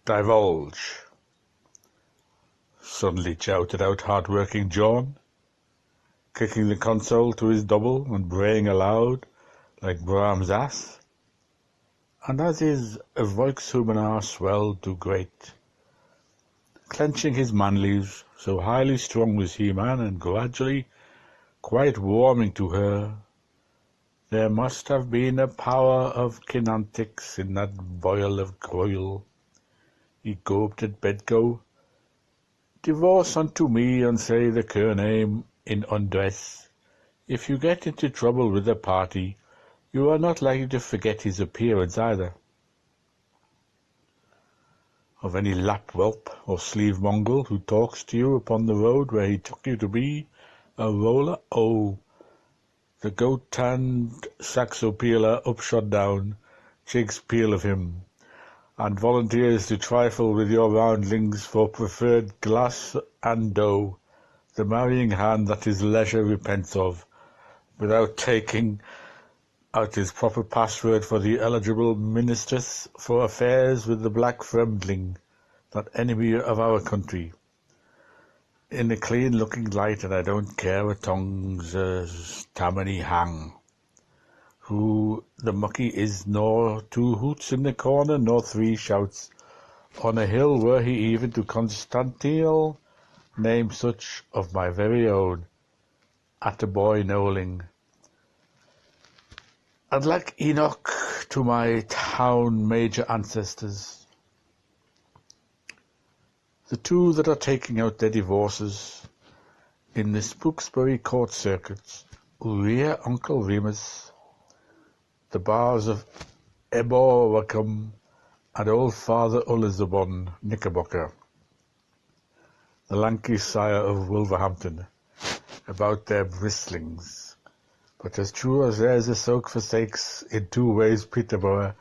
Divulge, suddenly shouted out hard-working John, kicking the console to his double and braying aloud like Brahms' ass. And as his Volkshumana swelled to great, clenching his manleaves, so highly strung was He-Man, and gradually quite warming to her, there must have been a power of kinantics in that vial of groil. He gulped at Bedgo, "Divorce unto me and say the name in undress. If you get into trouble with the party, you are not likely to forget his appearance either." Of any lap whelp or sleeve mongrel who talks to you upon the road where he took you to be a roller, oh, the goat-tanned saxopealer upshot down, jigs peel of him, and volunteers to trifle with your roundlings for preferred glass and dough, the marrying hand that his leisure repents of, without taking out his proper password for the eligible ministress for affairs with the black fremdling, that enemy of our country, in a clean-looking light, and I don't care a tongue's Tammany hang, who the mucky is, nor 2 hoots in the corner, nor 3 shouts on a hill were he even to Constantine, name such of my very own, Attaboy Knowling. And like Enoch to my town major ancestors, the 2 that are taking out their divorces in the Spooksbury court circuits, Uriah Uncle Remus, the bars of Ebor Wickham, and old Father Elizabon Knickerbocker, the lanky sire of Wolverhampton, about their bristlings. But as true as there's a soak for sakes in 2 ways Peterborough,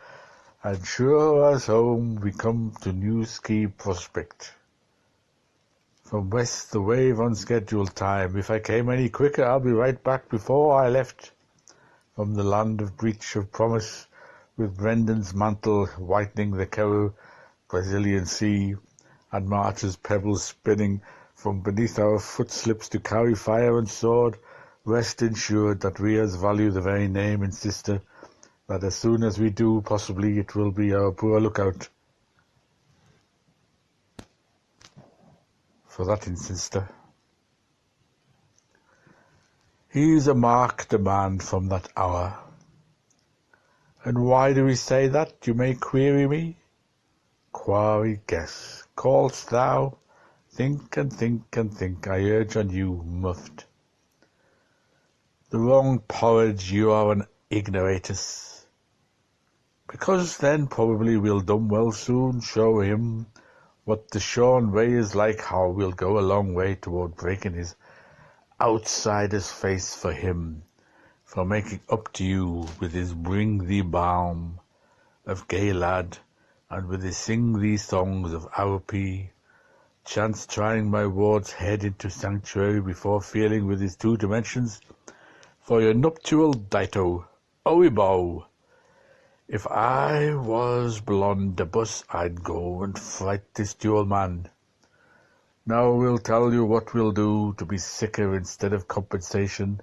and sure as home we come to New Ski Prospect. From west the wave on scheduled time. If I came any quicker, I'll be right back before I left. From the land of breach of promise, with Brendan's mantle whitening the Caribbean Brazilian sea, and March's pebbles spinning from beneath our footslips to carry fire and sword, rest ensured that we as value the very name and sister, that as soon as we do, possibly it will be our poor lookout for that insister. He's a marked man from that hour. And why do we say that, you may query me? Quarry, guess. Call'st thou? Think and think and think, I urge on you, muffed. The wrong porridge, you are an ignoratus. Because then probably we'll dumb well soon show him what the shorn way is like, how we'll go a long way toward breaking his outsider's face for him, for making up to you with his bring thee balm of gay lad, and with his sing thee songs of Arapi, chance trying my ward's head into sanctuary before feeling with his 2 dimensions for your nuptial dito, owibow. If I was blondibus, I'd go and fight this dual man. Now we'll tell you what we'll do to be sicker instead of compensation.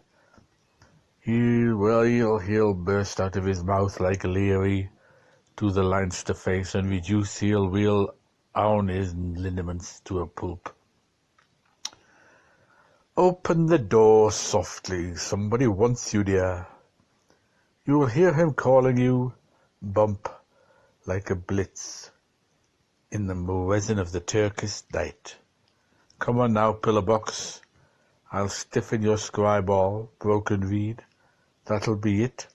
He'll burst out of his mouth like Leary to the Leinster face, and reduce he'll wheel on his lineaments to a pulp. Open the door softly, somebody wants you, dear. You will hear him calling you, bump, like a blitz, in the resin of the Turkish night. Come on now, pillar-box. I'll stiffen your scriball, broken reed. That'll be it.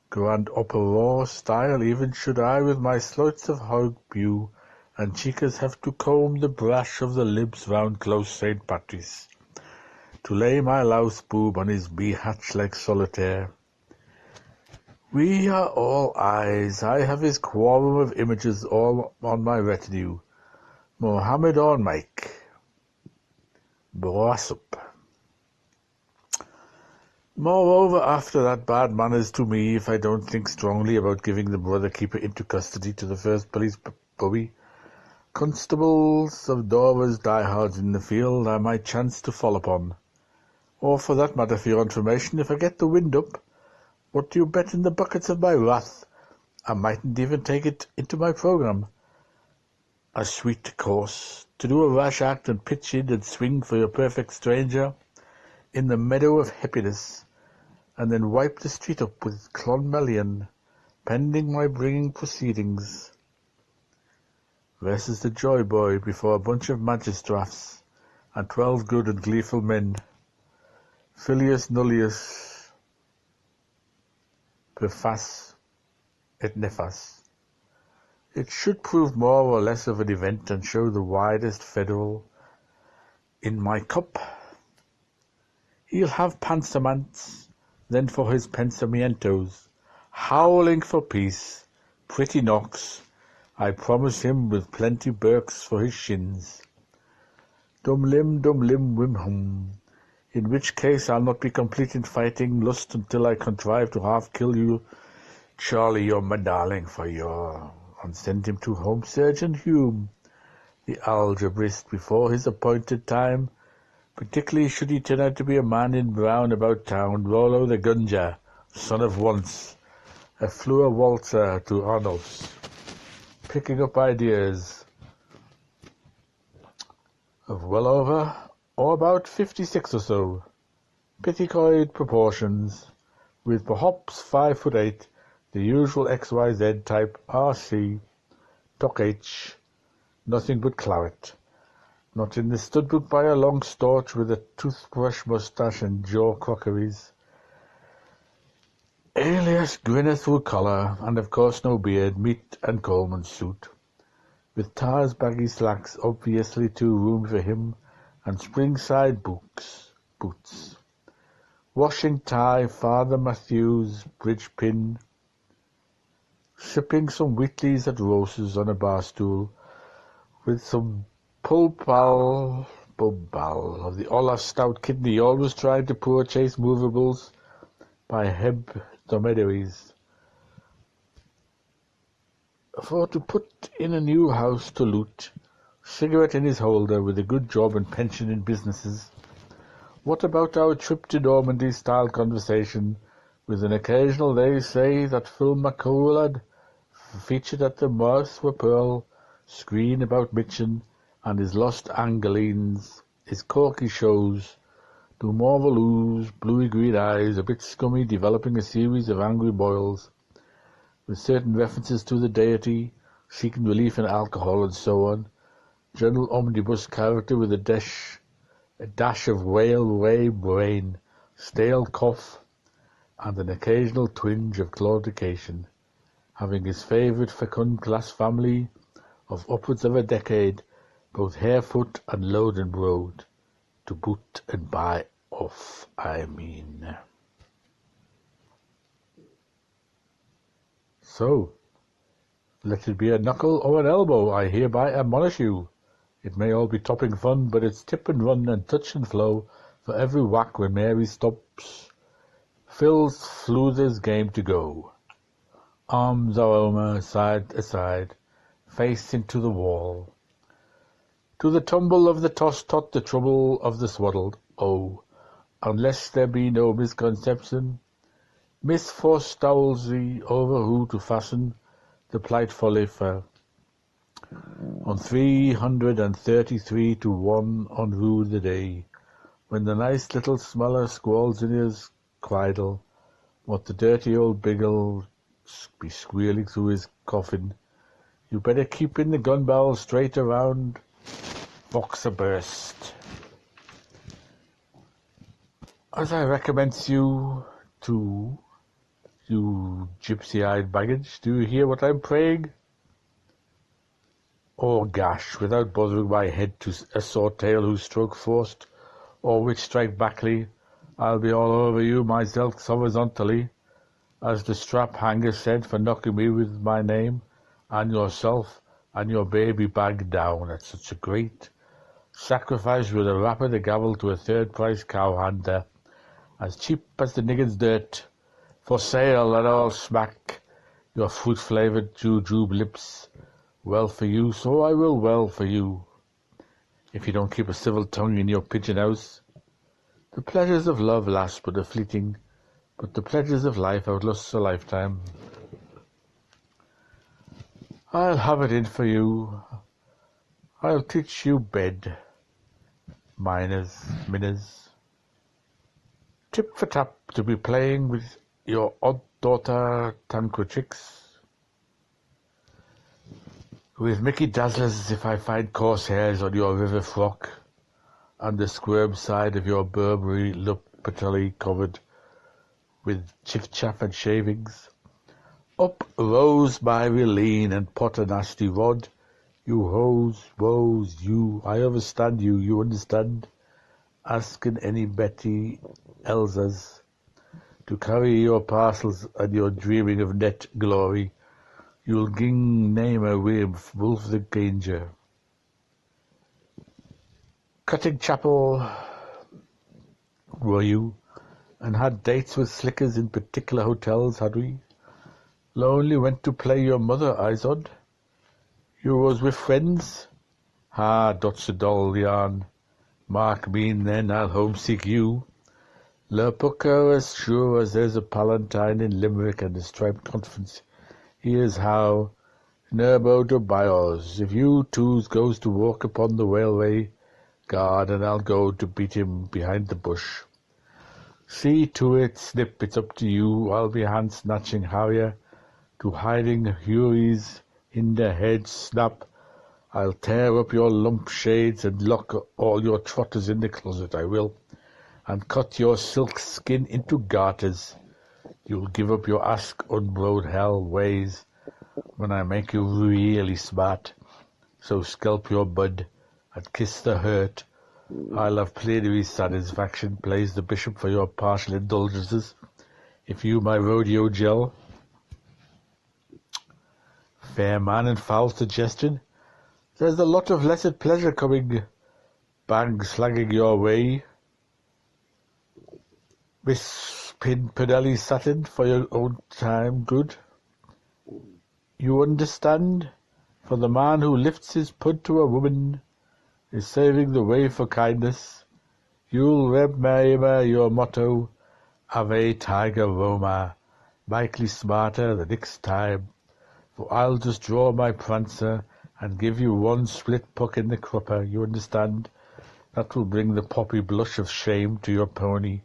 Grand upper raw style, even should I with my slots of hog pew and cheekers have to comb the brash of the libs round close St. Patrick's, to lay my louse boob on his bee-hatch like solitaire. We are all eyes. I have his quorum of images all on my retinue. Mohammed on Mike. Boasup. Moreover, after that, bad manners to me if I don't think strongly about giving the brother keeper into custody to the first police bobby Constables of Dover's diehards in the field I might chance to fall upon. Or for that matter, for your information, if I get the wind up, what do you bet in the buckets of my wrath? I mightn't even take it into my programme. A sweet course, to do a rash act and pitch in and swing for your perfect stranger in the meadow of happiness, and then wipe the street up with Clonmelion, pending my bringing proceedings, versus the joy boy before a bunch of magistrates and 12 good and gleeful men, filius nullius per fas et nefas. It should prove more or less of an event and show the widest federal in my cup. He'll have pansamants, then for his pensamientos, howling for peace, pretty knocks, I promise him, with plenty Burks for his shins. Dum lim, wim hum, in which case I'll not be complete in fighting lust until I contrive to half kill you, Charlie, you're my darling, for your, and send him to Home Surgeon Hume, the algebrist, before his appointed time, particularly should he turn out to be a man in brown about town, Rollo the Gunja, son of once, a Fleur waltzer to Arnulf's, picking up ideas of well over, or about 56 or so, pithecoid proportions, with perhaps 5'8", the usual XYZ type RC, Doc H, nothing but claret, not in the stud book by a long storch with a toothbrush moustache and jaw crockeries, alias grinner through collar, and of course no beard, meat and Coleman's suit, with Tar's baggy slacks, obviously too room for him, and springside boots, washing tie, Father Matthew's bridge pin, sipping some Wheatleys at Rose's on a bar stool, with some pulpal of the Olaf stout kidney, always trying to poor chase movables by hebdomedaries. For to put in a new house to loot, cigarette in his holder, with a good job and pension in businesses. What about our trip to Normandy style conversation, with an occasional they say that Phil McCoolad featured at the Mouth were Pearl, screen about Mitchin, and his lost Angelines, his corky shows, do Morvaloo's bluey green eyes, a bit scummy, developing a series of angry boils, with certain references to the deity, seeking relief in alcohol and so on, general omnibus character with a dash of railway brain, stale cough, and an occasional twinge of claudication, having his favourite fecund class family of upwards of a decade, both harefoot and Lodenbroad, to boot and buy off, I mean. So, let it be a knuckle or an elbow, I hereby admonish you. It may all be topping fun, but it's tip and run and touch and flow for every whack when Mary stops Phil's Fluthers game to go. Arms are over, side aside, face into the wall. To the tumble of the toss-tot, the trouble of the swaddled, oh, unless there be no misconception, Miss Forstowelsy over who to fasten the plight folly fell. On 333 to 1 on Rue the day, when the nice little smeller squalls in his cradle, what the dirty old big'll be squealing through his coffin, you better keep in the gun barrel straight around box burst. As I recommend you to, you gypsy-eyed baggage, do you hear what I'm praying? Or gash, without bothering my head to a sword tail whose stroke forced, or which strike backly, I'll be all over you myself horizontally, as the strap hanger said, for knocking me with my name, and yourself and your baby bag down at such a great sacrifice with a rap of the gavel to a third-price cowhander, as cheap as the nigger's dirt, for sale at all smack, your fruit-flavoured jujube lips, Well for you, so I will well for you, if you don't keep a civil tongue in your pigeon house. The pleasures of love last but a fleeting, but the pleasures of life outlast a lifetime. I'll have it in for you. I'll teach you bed, minners, tip for tap to be playing with your odd daughter Tanquetrix, with Mickey Dazzlers if I find coarse hairs on your river frock, and the squirm side of your Burberry lupitally covered with chiff-chaff and shavings. Up rose my Relene and pot a nasty rod. You woes, you, I overstand you, you understand. Asking any Betty Elsas to carry your parcels and your dreaming of net glory. You'll ging name a wolf the Ganger. Cutting chapel were you, and had dates with slickers in particular hotels, had we? Lonely went to play your mother, Izod. You was with friends? Ha, dot's a dull yarn. Mark mean then, I'll homesick you. Lerpucker, as sure as there's a Palatine in Limerick and a striped conference. Here's how. Nerbo to Bios, if you twos goes to walk upon the railway guard, and I'll go to beat him behind the bush. See to it, Snip, it's up to you. I'll be hand-snatching Harrier to hiding Huries in the head, Snap. I'll tear up your lump shades and lock all your trotters in the closet, I will, and cut your silk skin into garters. You'll give up your ask unbrowed hell ways when I make you really smart. So scalp your bud and kiss the hurt. I'll have plenary satisfaction, plays the bishop, for your partial indulgences, if you my rodeo gel. Fair man and foul suggestion. There's a lot of blessed pleasure coming, bang slagging your way. Miss Pinelli satin for your own time good. You understand? For the man who lifts his pud to a woman is saving the way for kindness. You'll remember your motto, Ave Tiger Roma, likely smarter the next time. For I'll just draw my prancer and give you one split puck in the crupper, you understand? That will bring the poppy blush of shame to your pony,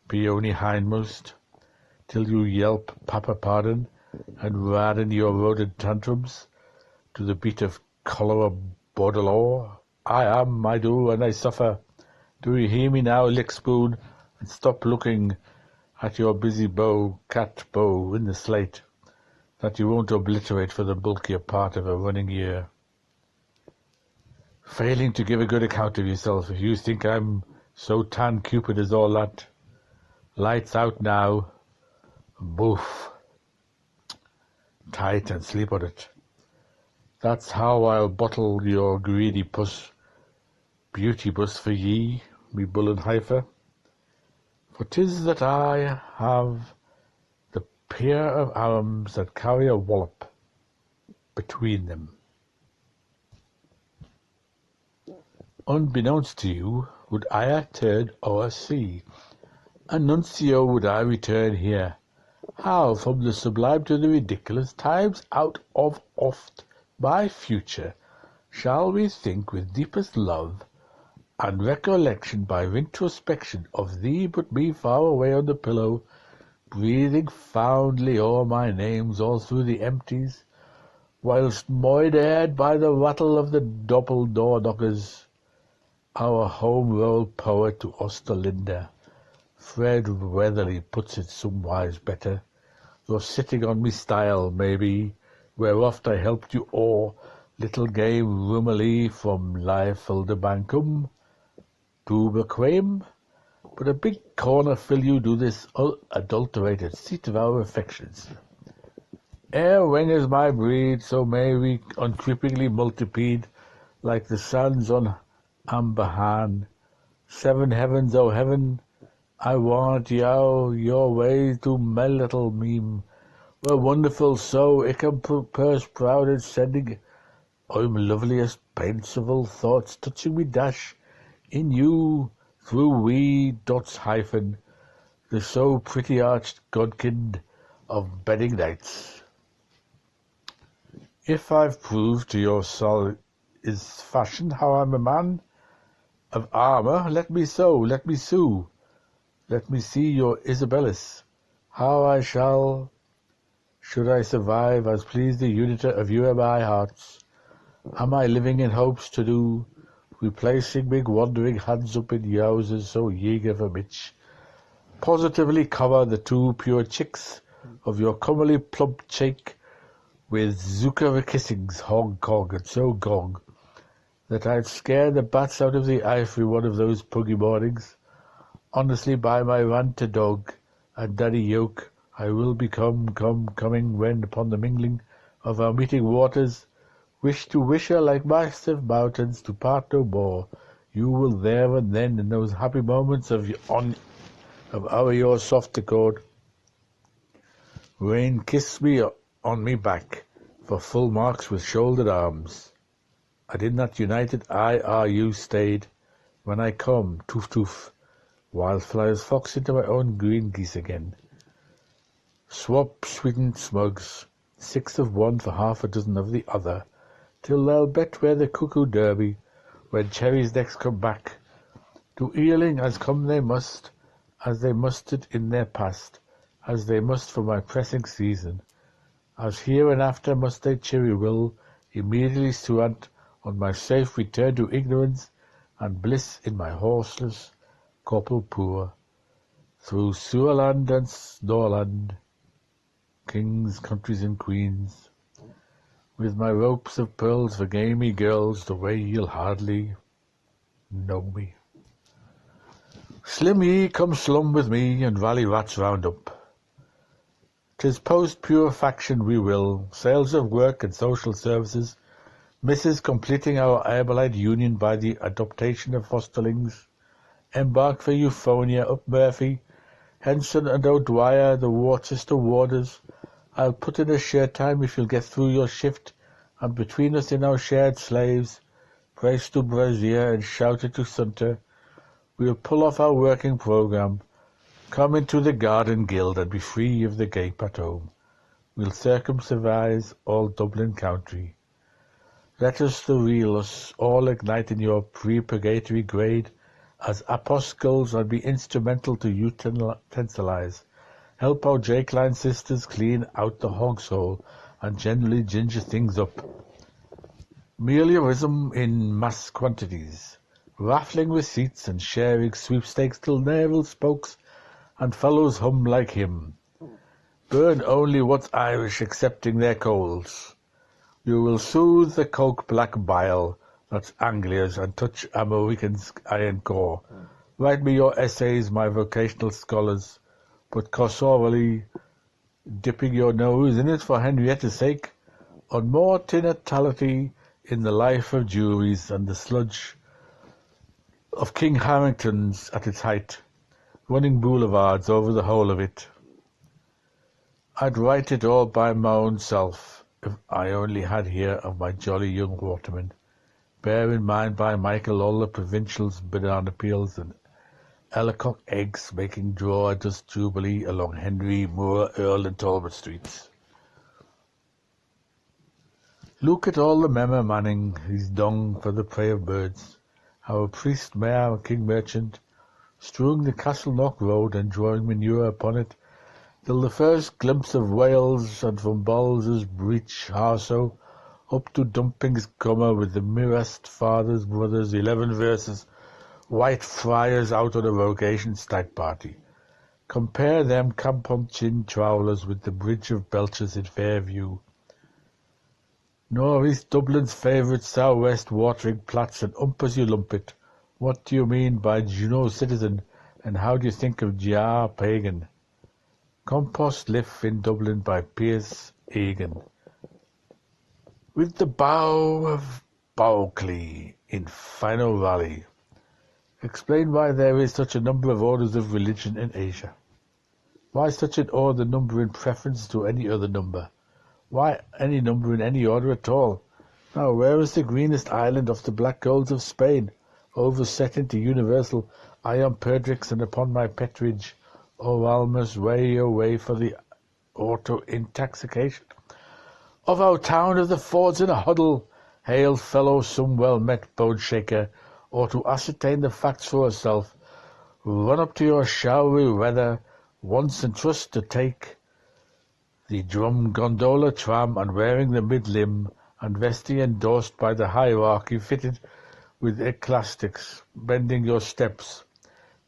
peony hindmost, till you yelp Papa Pardon and radden your rodent tantrums to the beat of cholera Baudelaire. I am, I do, and I suffer. Do you hear me now, Lickspoon, and stop looking at your busy cat bow in the slate, that you won't obliterate for the bulkier part of a running year. Failing to give a good account of yourself, if you think I'm so tan Cupid as all that. Lights out now. Boof. Tight and sleep on it. That's how I'll bottle your greedy puss, beauty bus for ye, me bull and heifer. For 'tis that I have the pair of arms that carry a wallop between them. Unbeknownst to you, would I have turned o'er sea, and nuncio would I return here. How, from the sublime to the ridiculous, times out of oft my future, shall we think with deepest love and recollection by introspection of thee but me far away on the pillow, breathing fondly o'er my names all through the empties, whilst moidered by the rattle of the double door-knockers, our home-rolled poet to Osterlinde, Fred Weatherly, puts it somewise better, though sitting on me stile, maybe, where oft I helped you o'er, little game roomily from Liefelde-Bankum to Bequem, but a big corner fill you do this adulterated seat of our affections. Ere when is my breed, so may we uncreepingly multiplied, like the sands on Amberhan. 7 heavens, O heaven, I want your ways to my little meme, were wonderful so, Icum purse proud and sending I'm loveliest fanciful thoughts touching me dash in you through wee dots hyphen, the so pretty arched godkind of bedding nights. If I've proved to your soul is fashion how I'm a man of armour, let me sow, let me sue, let me see your Isabellis, how I shall, should I survive, as please the uniter of you and my hearts. Am I living in hopes to do, replacing big wandering hands up in houses so eager for Mitch, positively cover the two pure chicks of your comely plump cheek with Zucker kissings, Hong Kong, and so gong, that I'd scare the bats out of the ivory one of those puggy mornings. Honestly, by my rant dog and daddy yoke, I will become coming when upon the mingling of our meeting waters, wish to wish her like massive mountains to part no more. You will there and then, in those happy moments of your soft accord, rain kiss me on me back for full marks with shouldered arms. And in that united I are you stayed, when I come, toof toof, wildflowers fox into my own green geese again. Swap sweetened smugs, 6 of one for half a dozen of the other, till they'll bet where the cuckoo derby, when cherries next come back, to Ealing as come they must, as they mustered in their past, as they must for my pressing season, as here and after must they cheery will, immediately suant on my safe return to ignorance and bliss in my horseless corporal poor, through Sewerland and Snorland, kings, countries, and queens, with my ropes of pearls for gamey girls, the way you'll hardly know me. Slim ye, come slum with me, and valley rats round up. 'Tis post-purifaction we will, sales of work and social services, Mrs. completing our Arbolite union by the adoption of fosterlings, embark for Euphonia up Murphy, Henson and O'Dwyer, the Worcester warders. I'll put in a share time if you'll get through your shift, and between us in our shared slaves, praise to Brazier and shout it to Sunter, we'll pull off our working programme, come into the garden guild and be free of the gape at home. We'll circumcise all Dublin county. Let us the real us all ignite in your pre-purgatory grade as apostles and be instrumental to utensilize. Help our Jake-line sisters clean out the hog's hole and generally ginger things up. Meliorism in mass quantities, raffling receipts and sharing sweepstakes till naval spokes and fellows hum like him. Burn only what's Irish accepting their coals. You will soothe the coke black bile that's Anglia's and touch American's iron core. Write me your essays, my vocational scholars, but cursorily dipping your nose in it for Henrietta's sake, on mortality in the life of juries and the sludge of King Harrington's at its height, running boulevards over the whole of it. I'd write it all by my own self, if I only had here of my jolly young watermen. Bear in mind by Michael all the provincials, banana peels, and Ellicock eggs making draw dust jubilee along Henry, Moore, Earl, and Talbot streets. Look at all the memmer manning his dung for the prey of birds, our priest, mayor, and king merchant, strewing the Castle Knock road and drawing manure upon it, till the first glimpse of Wales and from Balls's breach Harso up to Dumping's Comer with the Mirest fathers, brothers, 11 verses, white friars out on a vocation stag party. Compare them Camponchin trawlers with the bridge of Belchers in Fairview. Nor is Dublin's favourite south-west watering plats and umpers you lumpet. What do you mean by Juno citizen, and how do you think of Jar pagan? Compost Liff in Dublin by Pierce Egan. With the bow of Bowcley in Fino Valley. Explain why there is such a number of orders of religion in Asia. Why such an order number in preference to any other number? Why any number in any order at all? Now where is the greenest island of the black golds of Spain, overset into universal iron perdrix, and upon my pet ridge, O Alma's way away for the auto-intoxication of our town of the Fords in a huddle. Hail, fellow, some well-met bone-shaker, or to ascertain the facts for yourself, run up to your showery weather once and trust to take the drum gondola tram, and wearing the mid-limb and vesty endorsed by the hierarchy fitted with eclastics, bending your steps,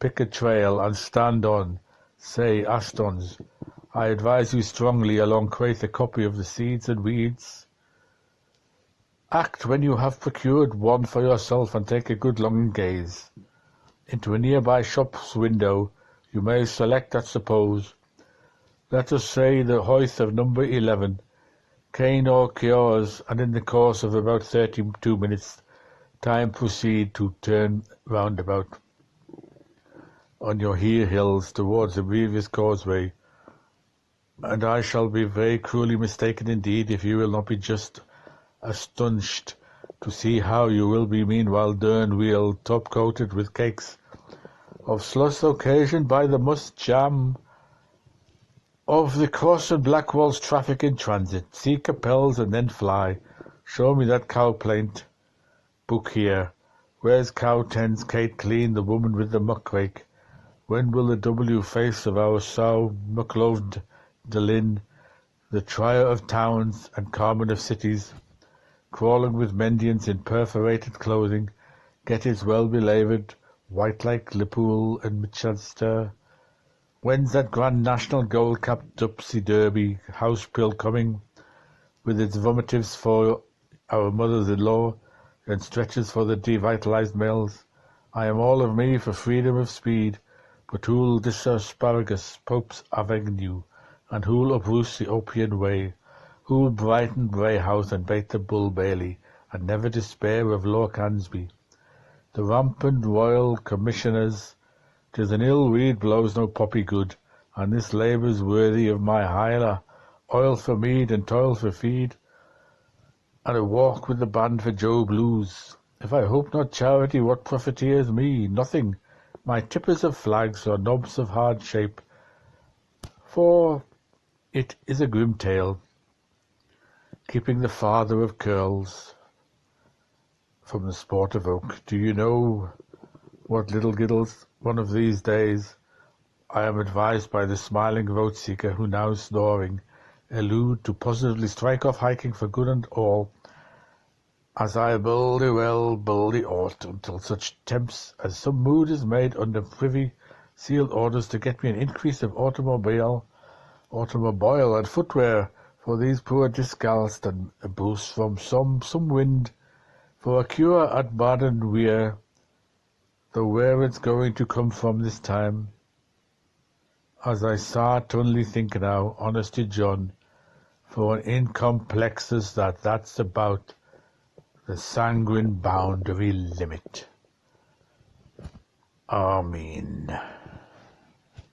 pick a trail and stand on, say, Astons. I advise you strongly along quaith a copy of the Seeds and Weeds. Act when you have procured one for yourself, and take a good long gaze into a nearby shop's window. You may select at suppose, let us say, the hoist of number 11, cane or cures, and in the course of about 32 minutes time proceed to turn round about on your here hills towards the previous causeway, and I shall be very cruelly mistaken indeed if you will not be just astonished to see how you will be meanwhile dern wheel top-coated with cakes of slush occasioned by the must jam of the Cross and Blackwall's traffic in transit. See Capels and then fly. Show me that cow plaint book here. Where's cow tens Kate Clean, the woman with the muckrake? When will the W face of our sow muckloved Delin, the trier of towns and carmen of cities, crawling with mendiants in perforated clothing, get his well-belaved white like Liverpool and Manchester? When's that grand national gold-capped Dupsy Derby house pill coming, with its vomitives for our mothers-in-law and stretches for the devitalized males? I am all of me for freedom of speed, but who'll disasparagus Pope's Avenue, and who'll uproot the Opian Way? Who'll brighten Bray House and bait the Bull Bailey, and never despair of Lord Cansby? The rampant royal commissioners, 'tis an ill weed blows no poppy good, and this labour's worthy of my hire, oil for mead and toil for feed, and a walk with the band for Joe Blues. If I hope not charity, what profiteers me? Nothing. My tippers of flags or knobs of hard shape, for it is a grim tale, keeping the father of curls from the sport of oak. Do you know what, little giddles? One of these days, I am advised by the smiling vote-seeker who now snoring elude to positively strike off hiking for good and all, as I buldy well, buldy ought, until such temps as some mood is made under privy sealed orders to get me an increase of automobile and footwear for these poor discalced, and a boost from some wind for a cure at Baden Weir, though where it's going to come from this time, as I start only think now, honest to John, for an incomplexes that's about the sanguine boundary limit. Amen.